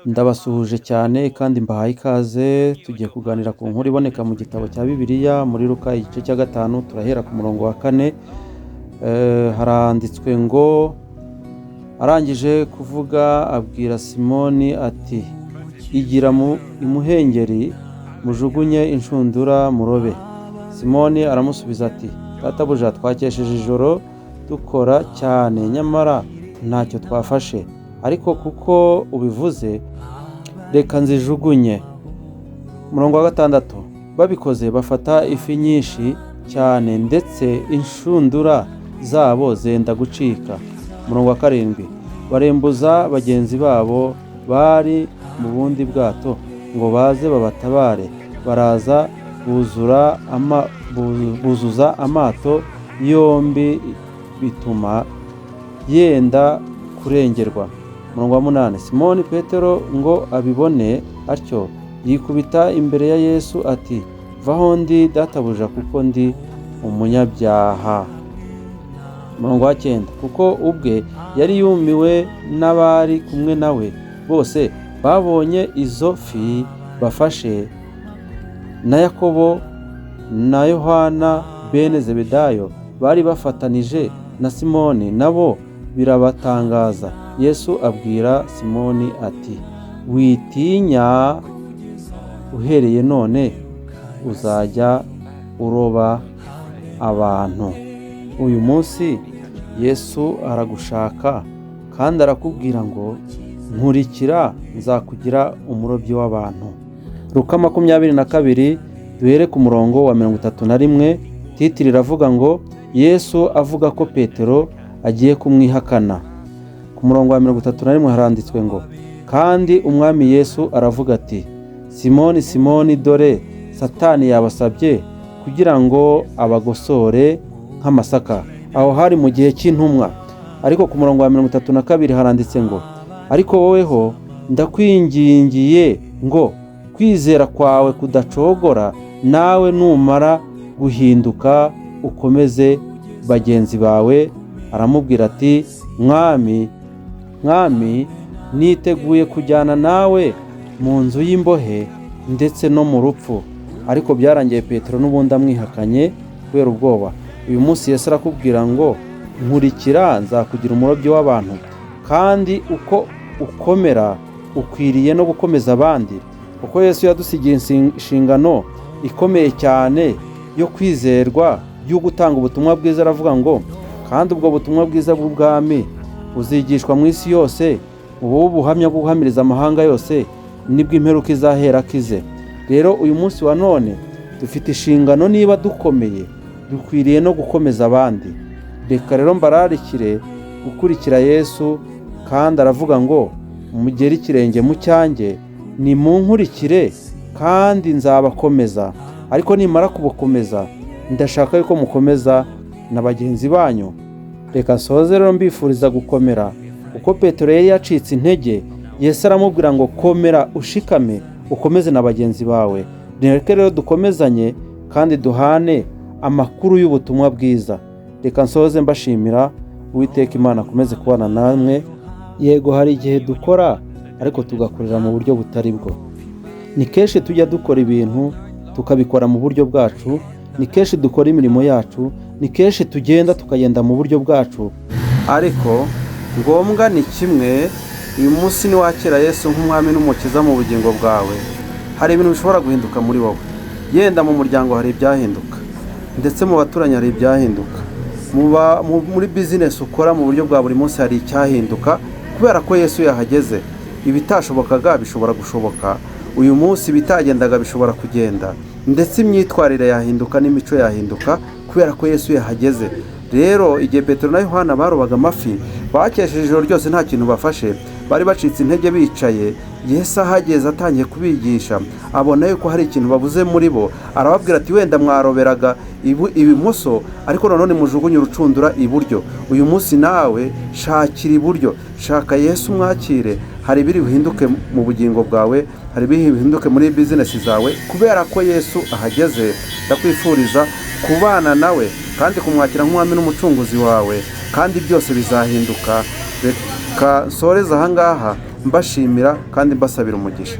Ndabasuhuje cyane kandi mbahaye ikaze. Tugiye kuganira ku nkuru iboneka mu gitabo cya Bibiliya muri Luka igice cya 5, turahera ku murongo wa 4. Haranditswe ngo, arangije kuvuga abwira Simoni ati, igira imuhengeri mujugunye inshundura murobe. Simoni aramusubiza ati, databuja, twakesheje ijoro dukora cyane, nyamara ntacyo twafashe, ariko kuko ubivuze reka nzijugunye. Murongo wa 6, babikoze bafata ifi nyinshi cyane, ndetse inshundura zabo zenda gucika. Murongo wa 7, barembuza bagenzi babo bari mu bundi bwato ngo baze babatabare. Baraza buzuza amato yombi, bituma yenda kurengerwa. Murongo wa 8, Simoni Petero ngo abibone atyo yikubita imbere ya Yesu ati, vaho ndi databuja, kuko ndi umunyabyaha. Murongo wa 9, kuko ubwe yari yumiwe n'abari kumwe nawe bose babonye izo fi bafashe, na Yakobo na Yohana bene Zebedayo bari bafatanije na Simoni, nabo birabatangaza. Yesu abwira Simoni ati, witinya, uhereye none uzajya uroba abantu. Uyu munsi Yesu aragushaka kandi arakubwira ngo, nkurikira, nzakugira umurobyi w'abantu. Luka 22, duhere ku murongo wa 31. Titiri iravuga ngo, Yesu avuga ko Petero agiye kumwihakana. Ku murongo wa 31 haranditswe ngo, kandi umwami Yesu aravuga ati, Simoni, Simoni, dore Satani yabasabye kugira ngo abagosore nk'amasaka. Aho hari mu gihe cy'intumwa. Ariko ku murongo wa 32 haranditse ngo, ariko woweho ndakwingingiye ngo kwizera kwawe kudacogora, nawe numara guhinduka ukomeze bagenzi bawe. Aramubwira ati, mwami, niteguye kujyana nawe mu nzu y'imbohe ndetse no mu rupfu. Ariko byarangiye Petero n'ubundi amwihakanye kubera ubwoba. Uyu munsi Yesu arakubwira ngo, nkurikira, nzakugira umurobyi w'abantu. Kandi uko ukomera ukwiriye no gukomeza abandi, kuko Yesu yadusigiye inshingano ikomeye cyane yo kwizerwa, yo gutanga ubutumwa bwiza. Aravuga ngo, kandi ubwo butumwa bwiza bw'ubwami buzigishwa mu isi yose, ubu buhamya bwo guhamiriza amahanga yose, nibwo imperuka izahera akize. Rero uyu munsi wa none dufite inshingano, niba dukomeye dukwiriye no gukomeza abandi. Reka rero mbararikire gukurikira Yesu, kandi aravuga ngo, mugere ikirenge mu cyanjye, nimunkurikire kandi nzabakomeza. Ariko nimara kubakomeza, ndashaka yuko mukomeza na bagenzi banyu. Reka nsoze rero mbifuriza gukomera, kuko Petero yari yacitse intege. Yesu aramubwira ngo, komera ushikame, ukomeze na bagenzi bawe. Reka rero dukomezanye kandi duhane amakuru y'ubutumwa bwiza. Reka nsoze mbashimira. Uwiteka Imana akomeze kubana namwe. Yego, hari igihe dukora ariko tugakorera mu buryo butari bwo. Ni kenshi tujya dukora ibintu tukabikora mu buryo bwacu, ni kenshi dukora imirimo yacu, ni kenshi tugenda tukagenda mu buryo bwacu. Ariko ngombwa ni kimwe, uyu munsi niwakira Yesu nk'umwami n'umukiza mu bugingo bwawe, hari ibintu bishobora guhinduka muri wowe. Yenda mu muryango hari ibyahinduka, ndetse mu baturanyi hari ibyahinduka, muri business ukora mu buryo bwa buri munsi hari icyahinduka, kubera ko Yesu yahageze. Ibitashobokaga bishobora gushoboka uyu munsi, bitagendaga bishobora kugenda, ndetse imyitwarire yahinduka n'imico yahinduka kubera ko Yesu yahageze. Rero igihe Petero na Yohana barobaga amafi, bakesheje ijoro ryose nta kintu bafashe, bari bacitse intege bicaye. Yesu ahageze atangiye kubigisha, abona yuko hari ikintu babuze muri bo. Arababwira ati, wenda mwaroberaga ibumoso, ariko none mujugunye urucundura iburyo. Uyu munsi nawe shakira iburyo, shaka Yesu mwakire. Hari ibiri buhinduke mu bugingo bwawe, hari ibiri buhinduke muri business zawe, kubera ko Yesu ahageze. Ndakwifuriza kubana nawe kandi kumwakira nk'umwami n'umucunguzi wawe, kandi byose bizahinduka. Reka nsoreze ahangaha, mbashimira kandi mbasabira umugisha.